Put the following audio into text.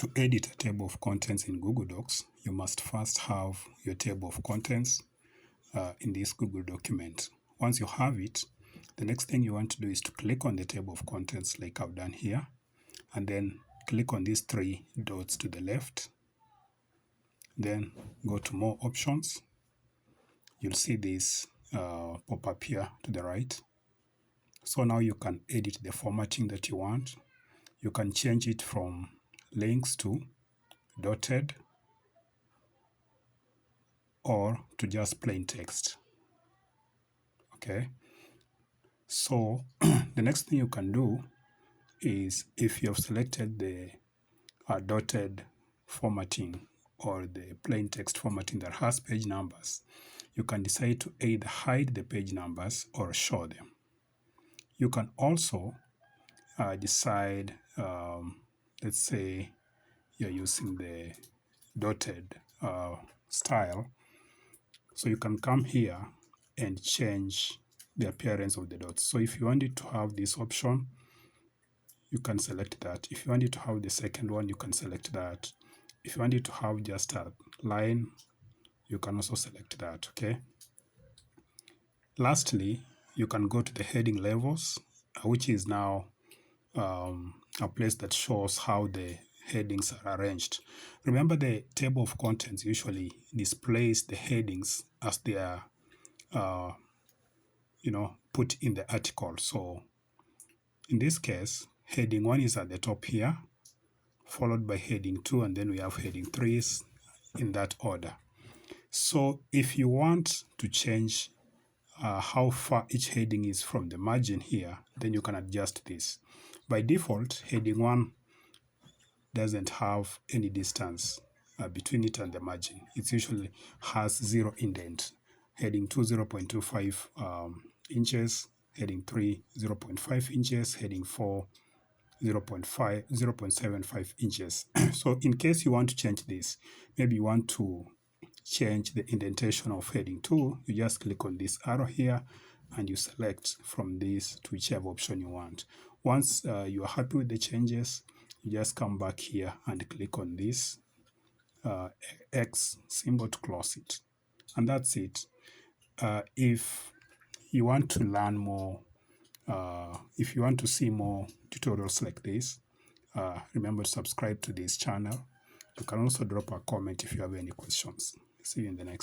To edit a table of contents in Google Docs, you must first have your table of contents in this Google document. Once you have it, the next thing you want to do is to click on the table of contents like I've done here, and then click on these three dots to the left. Then go to more options. You'll see this pop up here to the right. So now you can edit the formatting that you want. You can change it from links to dotted or to just plain text. Okay, so the next thing you can do is, if you have selected the dotted formatting or the plain text formatting that has page numbers, you can decide to either hide the page numbers or show them. You can also decide, let's say you're using the dotted style, so you can come here and change the appearance of the dots. So if you want it to have this option, you can select that. If you want it to have the second one, you can select that. If you want it to have just a line, you can also select that. Okay. Lastly, you can go to the heading levels, which is now a place that shows how the headings are arranged. Remember, the table of contents usually displays the headings as they are put in the article. So in this case, heading 1 is at the top here, followed by heading 2, and then we have heading 3 in that order. So if you want to change how far each heading is from the margin here, then you can adjust this. By default, heading 1 doesn't have any distance between it and the margin. It usually has 0 indent. Heading 2, 0.25 inches. Heading 3, 0.5 inches. Heading 4, 0.75 inches. So in case you want to change this, maybe you want to change the indentation of heading 2, you just click on this arrow here and you select from this to whichever option you want. Once you are happy with the changes, you just come back here and click on this X symbol to close it. And that's it. If you want to learn more, if you want to see more tutorials like this, remember to subscribe to this channel. You can also drop a comment if you have any questions. See you in the next